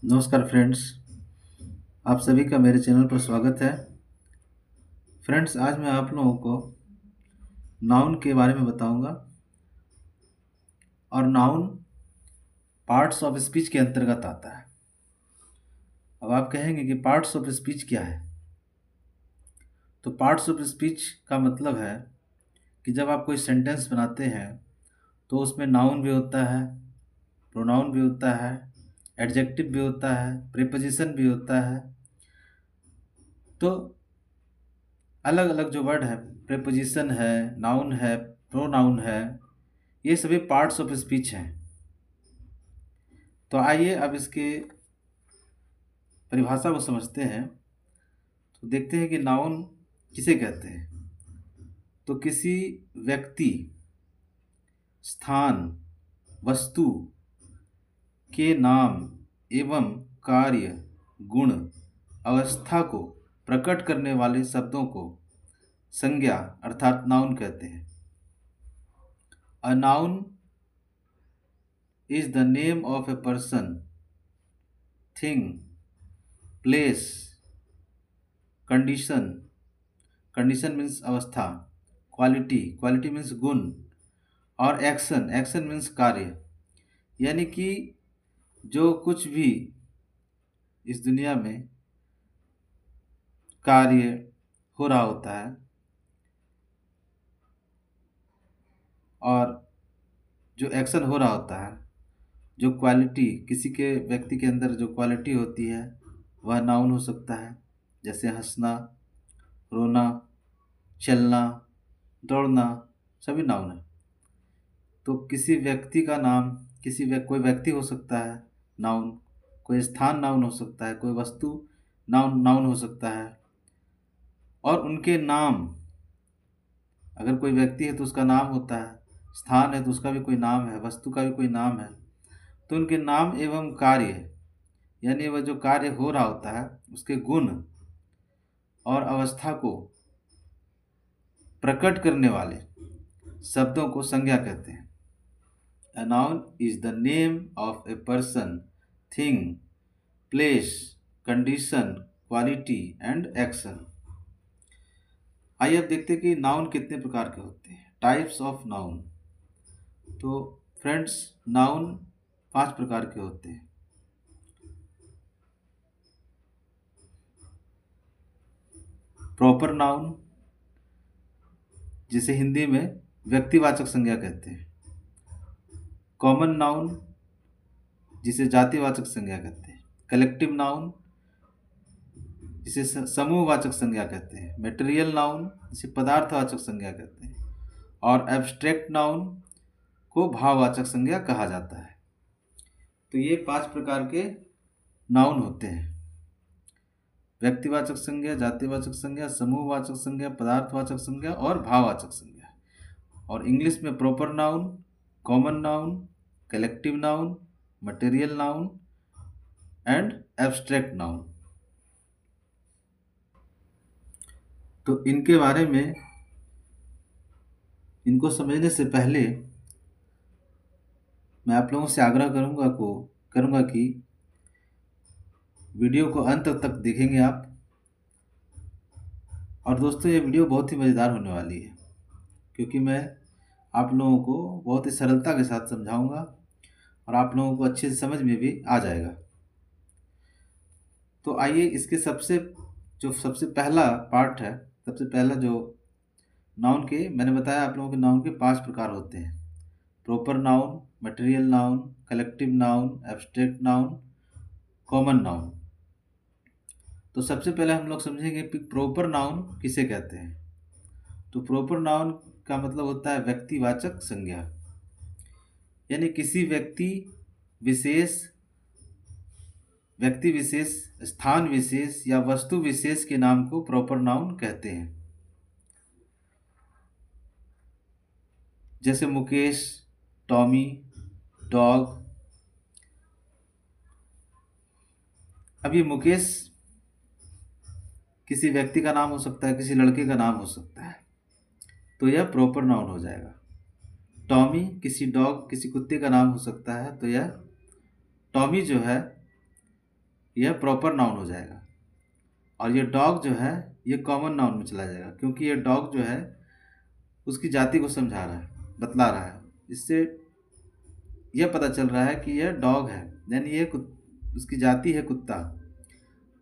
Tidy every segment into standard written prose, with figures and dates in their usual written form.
नमस्कार फ्रेंड्स। आप सभी का मेरे चैनल पर स्वागत है। फ्रेंड्स, आज मैं आप लोगों को नाउन के बारे में बताऊंगा। और नाउन पार्ट्स ऑफ स्पीच के अंतर्गत आता है। अब आप कहेंगे कि पार्ट्स ऑफ स्पीच क्या है। तो पार्ट्स ऑफ स्पीच का मतलब है कि जब आप कोई सेंटेंस बनाते हैं तो उसमें नाउन भी होता है, प्रोनाउन भी होता है, एडजेक्टिव भी होता है, प्रीपोजिशन भी होता है। तो अलग अलग जो वर्ड है, प्रीपोजिशन है, नाउन है, प्रोनाउन है, ये सभी पार्ट्स ऑफ स्पीच हैं। तो आइए अब इसके परिभाषा को समझते हैं। तो देखते हैं कि नाउन किसे कहते हैं। तो किसी व्यक्ति, स्थान, वस्तु के नाम एवं कार्य, गुण, अवस्था को प्रकट करने वाले शब्दों को संज्ञा अर्थात नाउन कहते हैं। A noun is the name of a person, thing, place, condition. Condition means अवस्था, क्वालिटी मीन्स गुण, और एक्शन मीन्स कार्य। यानी कि जो कुछ भी इस दुनिया में कार्य हो रहा होता है और जो एक्शन हो रहा होता है, जो क्वालिटी किसी के व्यक्ति के अंदर जो क्वालिटी होती है वह नाउन हो सकता है। जैसे हंसना, रोना, चलना, दौड़ना, सभी नाउन है। तो किसी व्यक्ति का नाम, कोई व्यक्ति हो सकता है नाउन, कोई स्थान नाउन हो सकता है, कोई वस्तु नाउन नाउन हो सकता है। और उनके नाम, अगर कोई व्यक्ति है तो उसका नाम होता है, स्थान है तो उसका भी कोई नाम है, वस्तु का भी कोई नाम है। तो उनके नाम एवं कार्य, यानी वह जो कार्य हो रहा होता है उसके गुण और अवस्था को प्रकट करने वाले शब्दों को संज्ञा कहते हैं। A noun is the name of a person, thing, place, condition, quality and action. आइए अब देखते हैं कि नाउन कितने प्रकार के होते हैं। Types of noun. तो फ्रेंड्स, नाउन 5 प्रकार के होते हैं। प्रॉपर नाउन, जिसे हिंदी में व्यक्तिवाचक संज्ञा कहते हैं। कॉमन नाउन, जिसे जातिवाचक संज्ञा कहते हैं। कलेक्टिव नाउन, जिसे समूहवाचक संज्ञा कहते हैं। मटेरियल नाउन, जिसे पदार्थवाचक संज्ञा कहते हैं। और एब्स्ट्रैक्ट नाउन को भाववाचक संज्ञा कहा जाता है। तो ये 5 प्रकार के नाउन होते हैं। व्यक्तिवाचक संज्ञा, जातिवाचक संज्ञा, समूहवाचक संज्ञा, पदार्थवाचक संज्ञा और भाववाचक संज्ञा। और इंग्लिश में proper noun, common noun, collective noun, material noun and abstract noun. तो इनके बारे में, इनको समझने से पहले मैं आप लोगों से आग्रह करूंगा कि वीडियो को अंत तक देखेंगे आप। और दोस्तों, ये वीडियो बहुत ही मज़ेदार होने वाली है, क्योंकि मैं आप लोगों को बहुत ही सरलता के साथ समझाऊंगा और आप लोगों को अच्छे से समझ में भी आ जाएगा। तो आइए इसके सबसे पहला पार्ट है, सबसे पहला जो नाउन के, मैंने बताया आप लोगों के नाउन के 5 प्रकार होते हैं। Proper noun, material noun, collective noun, abstract noun, common noun. तो सबसे पहले हम लोग समझेंगे कि प्रॉपर नाउन किसे कहते हैं। तो प्रॉपर नाउन का मतलब होता है व्यक्तिवाचक संज्ञा, यानी किसी व्यक्ति विशेष, स्थान विशेष या वस्तु विशेष के नाम को प्रॉपर नाउन कहते हैं। जैसे मुकेश, टॉमी, डॉग। अब ये मुकेश किसी व्यक्ति का नाम हो सकता है, किसी लड़के का नाम हो सकता है, तो यह प्रॉपर नाउन हो जाएगा। टॉमी किसी कुत्ते का नाम हो सकता है, तो यह टॉमी जो है यह प्रॉपर नाउन हो जाएगा। और ये डॉग जो है ये कॉमन नाउन में चला जाएगा, क्योंकि ये डॉग जो है उसकी जाति को समझा रहा है, बतला रहा है। इससे यह पता चल रहा है कि यह डॉग है, यानी ये उसकी जाति है कुत्ता।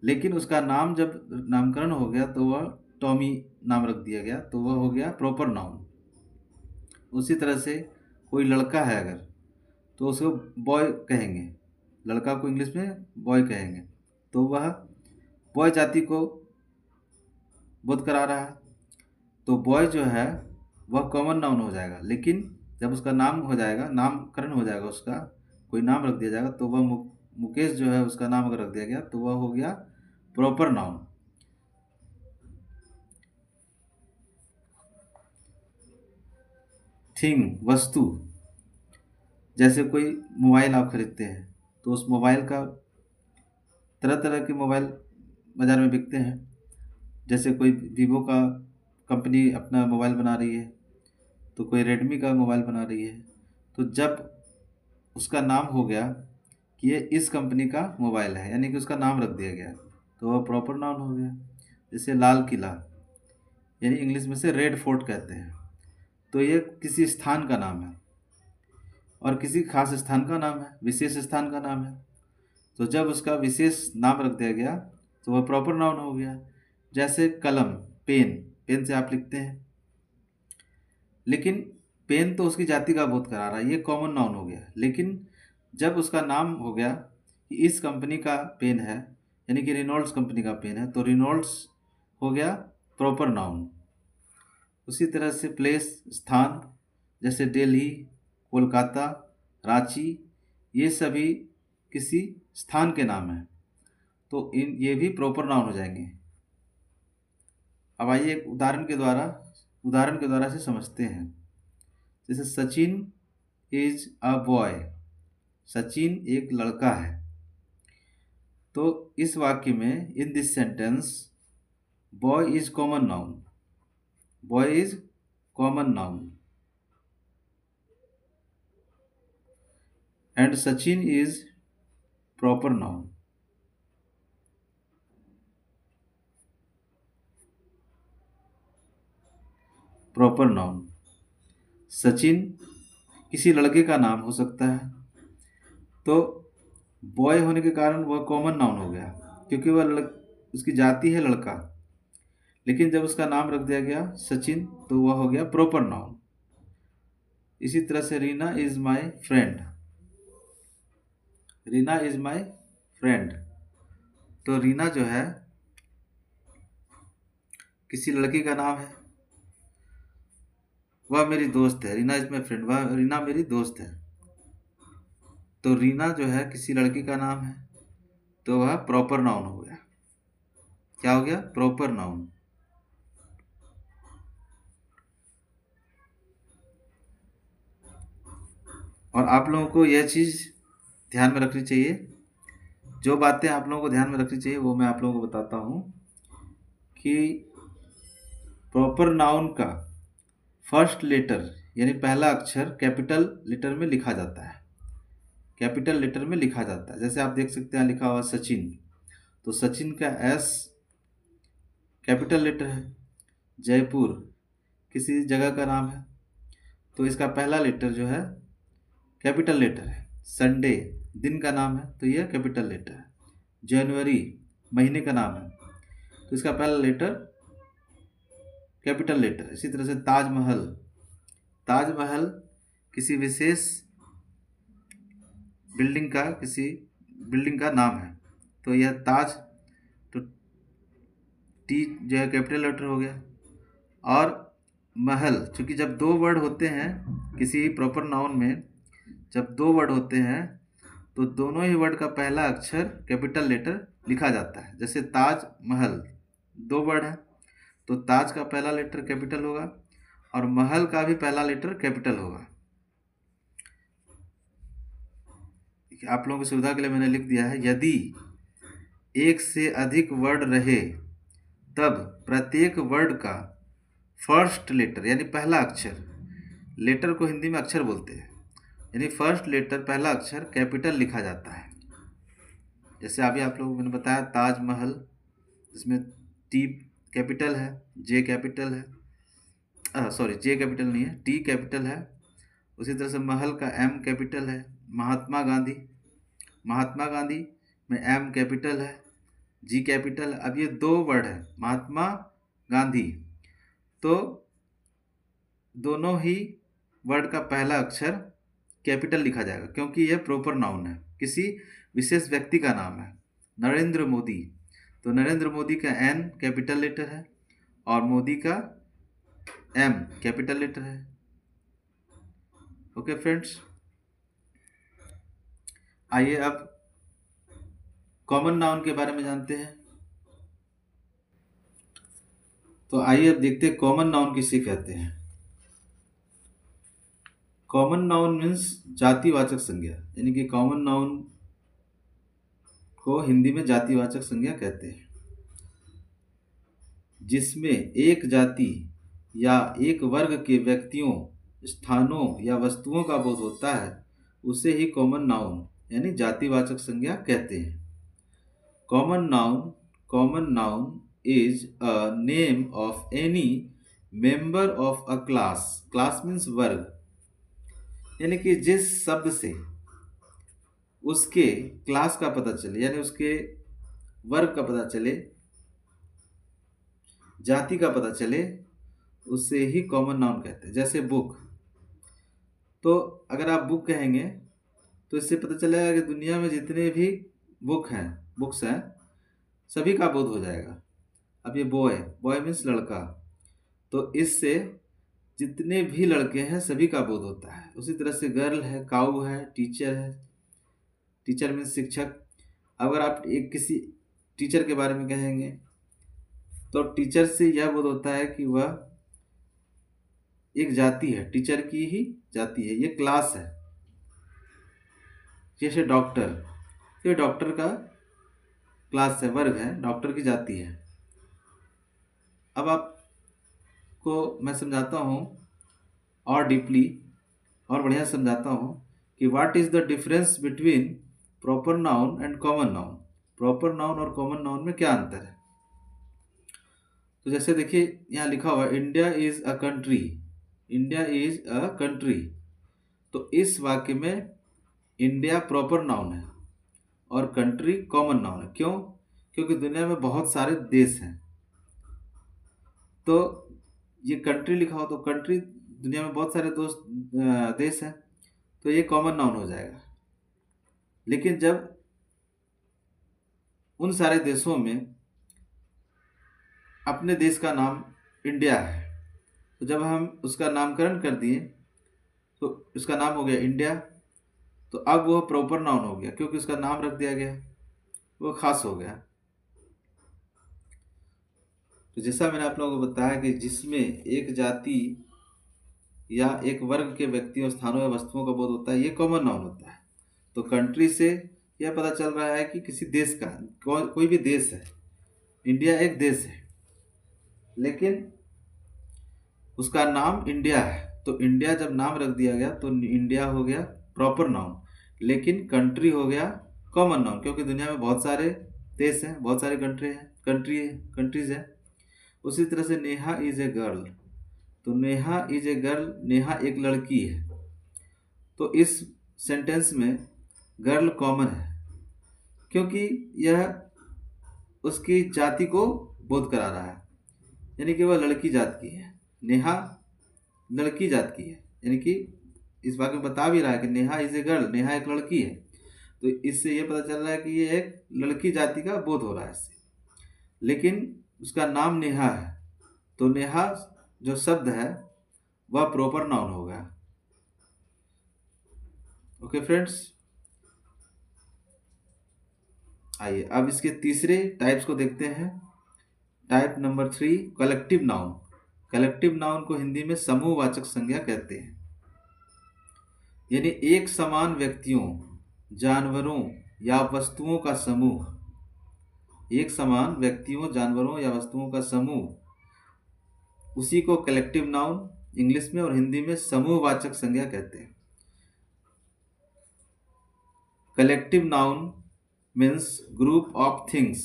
लेकिन उसका नाम जब नामकरण हो गया तो वह टॉमी नाम रख दिया गया, तो वह हो गया प्रॉपर नाउन। उसी तरह से कोई लड़का है अगर, तो उसको बॉय कहेंगे, लड़का को इंग्लिश में बॉय कहेंगे, तो वह बॉय जाति को बोध करा रहा है। तो बॉय जो है वह कॉमन नाउन हो जाएगा। लेकिन जब उसका नाम हो जाएगा, नामकरण हो जाएगा, उसका कोई नाम रख दिया जाएगा, तो वह मुकेश जो है उसका नाम अगर रख दिया गया तो वह हो गया प्रॉपर नाउन। थिंग वस्तु, जैसे कोई मोबाइल आप खरीदते हैं तो उस मोबाइल का तरह तरह के मोबाइल बाज़ार में बिकते हैं। जैसे कोई वीवो का कंपनी अपना मोबाइल बना रही है, तो कोई रेडमी का मोबाइल बना रही है। तो जब उसका नाम हो गया कि ये इस कंपनी का मोबाइल है, यानी कि उसका नाम रख दिया गया, तो वह प्रॉपर नाउन हो गया। जैसे लाल किला, यानी इंग्लिश में से रेड फोर्ट कहते हैं, तो ये किसी स्थान का नाम है और किसी खास स्थान का नाम है, विशेष स्थान का नाम है। तो जब उसका विशेष नाम रख दिया गया तो वह प्रॉपर नाउन हो गया। जैसे कलम, पेन, पेन से आप लिखते हैं, लेकिन पेन तो उसकी जाति का बोध करा रहा है, ये कॉमन नाउन हो गया। लेकिन जब उसका नाम हो गया कि इस कंपनी का पेन है, यानी कि रिनोल्ड्स कंपनी का पेन है, तो रिनोल्ड्स हो गया प्रॉपर नाउन। उसी तरह से प्लेस, स्थान, जैसे दिल्ली, कोलकाता, रांची, ये सभी किसी स्थान के नाम हैं, तो ये भी प्रॉपर नाउन हो जाएंगे। अब आइए एक उदाहरण के द्वारा से समझते हैं। जैसे Sachin is a boy, Sachin एक लड़का है। तो इस वाक्य में in this sentence boy is common noun, boy is common noun and Sachin is proper noun. Proper noun, Sachin किसी लड़के का नाम हो सकता है, तो बॉय होने के कारण वह कॉमन नाउन हो गया, क्योंकि उसकी जाति है लड़का। लेकिन जब उसका नाम रख दिया गया सचिन, तो वह हो गया प्रॉपर नाउन। इसी तरह से Reena is my friend, Reena is my friend, तो रीना जो है किसी लड़की का नाम है, वह मेरी दोस्त है। रीना इज माय फ्रेंड, वह रीना मेरी दोस्त है। तो रीना जो है किसी लड़की का नाम है, तो वह प्रॉपर नाउन हो गया। क्या हो गया? Proper noun. और आप लोगों को यह चीज़ ध्यान में रखनी चाहिए, जो बातें आप लोगों को ध्यान में रखनी चाहिए वो मैं आप लोगों को बताता हूँ कि प्रॉपर नाउन का फर्स्ट लेटर यानी पहला अक्षर कैपिटल लेटर में लिखा जाता है, कैपिटल लेटर में लिखा जाता है। जैसे आप देख सकते हैं लिखा हुआ सचिन, तो सचिन का एस कैपिटल लेटर है। जयपुर किसी जगह का नाम है, तो इसका पहला लेटर जो है कैपिटल लेटर है। संडे दिन का नाम है, तो यह कैपिटल लेटर है। जनवरी महीने का नाम है, तो इसका पहला लेटर कैपिटल लेटर है। इसी तरह से ताजमहल, ताजमहल किसी विशेष बिल्डिंग का नाम है, तो यह ताज, तो टी जो है कैपिटल लेटर हो गया। और महल, चूंकि जब दो वर्ड होते हैं किसी प्रॉपर नाउन में, जब दो वर्ड होते हैं तो दोनों ही वर्ड का पहला अक्षर कैपिटल लेटर लिखा जाता है। जैसे ताज महल दो वर्ड है, तो ताज का पहला लेटर कैपिटल होगा और महल का भी पहला लेटर कैपिटल होगा। आप लोगों की सुविधा के लिए मैंने लिख दिया है, यदि एक से अधिक वर्ड रहे तब प्रत्येक वर्ड का फर्स्ट लेटर यानी पहला अक्षर, लेटर को हिंदी में अक्षर बोलते हैं, यानी फर्स्ट लेटर पहला अक्षर कैपिटल लिखा जाता है। जैसे अभी आप लोगों को मैंने बताया ताजमहल, इसमें टी कैपिटल है, जे कैपिटल है, सॉरी जे कैपिटल नहीं है, टी कैपिटल है। उसी तरह से महल का एम कैपिटल है। महात्मा गांधी, महात्मा गांधी में एम कैपिटल है, जी कैपिटल है। अब ये दो वर्ड है महात्मा गांधी, तो दोनों ही वर्ड का पहला अक्षर कैपिटल लिखा जाएगा क्योंकि यह प्रॉपर नाउन है, किसी विशेष व्यक्ति का नाम है। नरेंद्र मोदी, तो नरेंद्र मोदी का एन कैपिटल लेटर है और मोदी का एम कैपिटल लेटर है। ओके फ्रेंड्स, आइए अब कॉमन नाउन के बारे में जानते हैं। तो आइए अब देखते हैं कॉमन नाउन किसे कहते हैं। कॉमन नाउन मीन्स जातिवाचक संज्ञा, यानी कि कॉमन नाउन को हिंदी में जातिवाचक संज्ञा कहते हैं, जिसमें एक जाति या एक वर्ग के व्यक्तियों, स्थानों या वस्तुओं का बोध होता है, उसे ही कॉमन नाउन यानी जातिवाचक संज्ञा कहते हैं। Common noun is a name of any member of a class, class means वर्ग, यानी कि जिस शब्द से उसके क्लास का पता चले, यानी उसके वर्ग का पता चले, जाति का पता चले, उसे ही कॉमन नाउन कहते हैं। जैसे बुक, तो अगर आप बुक कहेंगे तो इससे पता चलेगा कि दुनिया में जितने भी बुक्स हैं सभी का बोध हो जाएगा। अब ये बॉय मीन्स लड़का, तो इससे जितने भी लड़के हैं सभी का बोध होता है। उसी तरह से गर्ल है, काऊ है, टीचर है, टीचर मीन्स शिक्षक। अगर आप एक किसी टीचर के बारे में कहेंगे तो टीचर से यह बोध होता है कि वह एक जाति है, टीचर की ही जाति है, ये क्लास है। जैसे डॉक्टर, तो ये डॉक्टर का क्लास है, वर्ग है, डॉक्टर की जाति है। अब आपको मैं समझाता हूँ और डीपली और बढ़िया समझाता हूँ कि what is the difference between proper noun and common noun. Proper noun और कॉमन नाउन में क्या अंतर है। तो जैसे देखिए यहाँ लिखा हुआ है India is a country, India is a country, तो इस वाक्य में इंडिया प्रॉपर नाउन है और कंट्री कॉमन नाउन है। क्यों? क्योंकि दुनिया में बहुत सारे देश हैं, तो ये कंट्री लिखा हो तो कंट्री, दुनिया में बहुत सारे देश हैं, तो ये कॉमन नाउन हो जाएगा। लेकिन जब उन सारे देशों में अपने देश का नाम इंडिया है, तो जब हम उसका नामकरण कर दिए तो उसका नाम हो गया इंडिया, तो अब वह प्रॉपर नाउन हो गया क्योंकि उसका नाम रख दिया गया, वो खास हो गया। तो जैसा मैंने आप लोगों को बताया कि जिसमें एक जाति या एक वर्ग के व्यक्तियों, स्थानों या वस्तुओं का बोध होता है, ये कॉमन नाउन होता है। तो कंट्री से यह पता चल रहा है कि किसी देश का, कोई भी देश है, इंडिया एक देश है, लेकिन उसका नाम इंडिया है, तो इंडिया जब नाम रख दिया गया तो इंडिया हो गया प्रॉपर नाउन, लेकिन कंट्री हो गया कॉमन नाउन क्योंकि दुनिया में बहुत सारे देश हैं, बहुत सारे कंट्रीज हैं। उसी तरह से नेहा इज ए गर्ल, तो Neha is a girl, Neha एक लड़की है, तो इस सेंटेंस में गर्ल कॉमन है क्योंकि यह उसकी जाति को बोध करा रहा है, यानी कि वह लड़की जात की है। नेहा लड़की जात की है, यानी कि इस वाक्य में बता भी रहा है कि Neha is a girl, Neha एक लड़की है, तो इससे यह पता चल रहा है कि ये एक लड़की जाति का बोध हो रहा है इससे। लेकिन उसका नाम नेहा है, तो नेहा जो शब्द है वह प्रॉपर नाउन होगा। ओके फ्रेंड्स, आइए अब इसके तीसरे टाइप्स को देखते हैं। Type number 3, collective noun. Collective noun को हिंदी में समूहवाचक संज्ञा कहते हैं, यानी एक समान व्यक्तियों, जानवरों या वस्तुओं का समूह। एक समान व्यक्तियों, जानवरों या वस्तुओं का समूह, उसी को कलेक्टिव नाउन इंग्लिश में और हिंदी में समूहवाचक संज्ञा कहते हैं। Collective noun means group of things,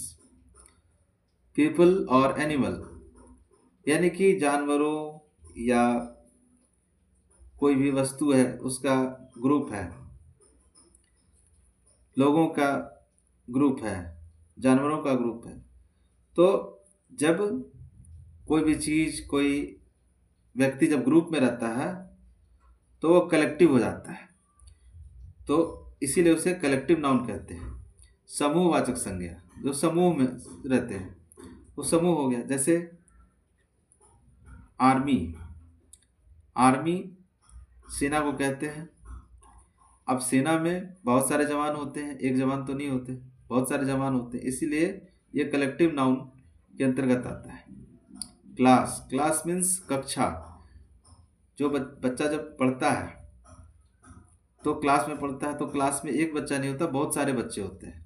people और एनिमल, यानी कि जानवरों या कोई भी वस्तु है उसका ग्रुप है, लोगों का ग्रुप है, जानवरों का ग्रुप है। तो जब कोई भी चीज, कोई व्यक्ति जब ग्रुप में रहता है तो वो कलेक्टिव हो जाता है, तो इसीलिए उसे कलेक्टिव नाउन कहते हैं। समूहवाचक संज्ञा, जो समूह में रहते हैं वो समूह हो गया। जैसे आर्मी, आर्मी सेना को कहते हैं। अब सेना में बहुत सारे जवान होते हैं, एक जवान तो नहीं होते, बहुत सारे जवान होते हैं, इसीलिए ये कलेक्टिव नाउन के अंतर्गत आता है। क्लास, क्लास मीन्स कक्षा। जो बच्चा जब पढ़ता है तो क्लास में पढ़ता है, तो क्लास में एक बच्चा नहीं होता, बहुत सारे बच्चे होते हैं।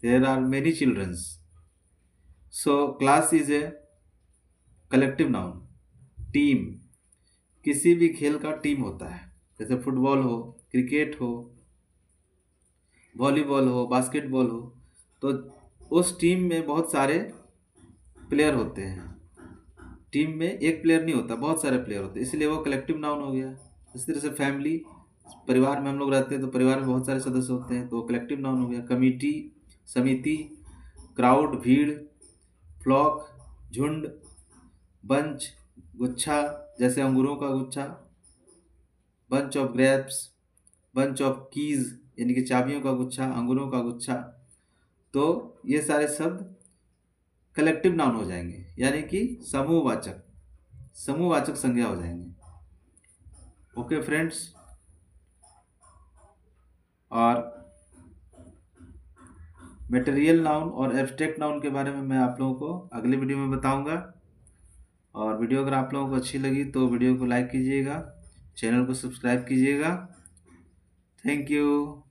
There are many childrens, so class is a collective noun. Team, किसी भी खेल का टीम होता है, जैसे फुटबॉल हो, क्रिकेट हो, वॉलीबॉल हो, बास्केटबॉल हो, तो उस टीम में बहुत सारे प्लेयर होते हैं। टीम में एक प्लेयर नहीं होता, बहुत सारे प्लेयर होते हैं, इसलिए वो कलेक्टिव नाउन हो गया। इस तरह से फैमिली, परिवार में हम लोग रहते हैं तो परिवार में बहुत सारे सदस्य होते हैं, तो कलेक्टिव नाउन हो गया। कमिटी, समिति, क्राउड, भीड़, फ्लॉक, झुंड, बंच, गुच्छा, जैसे अंगूरों का गुच्छा, bunch of grapes, bunch of keys यानी कि चाबियों का गुच्छा, अंगूरों का गुच्छा। तो ये सारे शब्द कलेक्टिव नाउन हो जाएंगे, यानी कि समूहवाचक, समूहवाचक संज्ञा हो जाएंगे। ओके फ्रेंड्स, और मटेरियल नाउन और एब्स्ट्रैक्ट नाउन के बारे में मैं आप लोगों को अगले वीडियो में बताऊंगा। और वीडियो अगर आप लोगों को अच्छी लगी तो वीडियो को लाइक कीजिएगा, चैनल को सब्सक्राइब कीजिएगा। Thank you.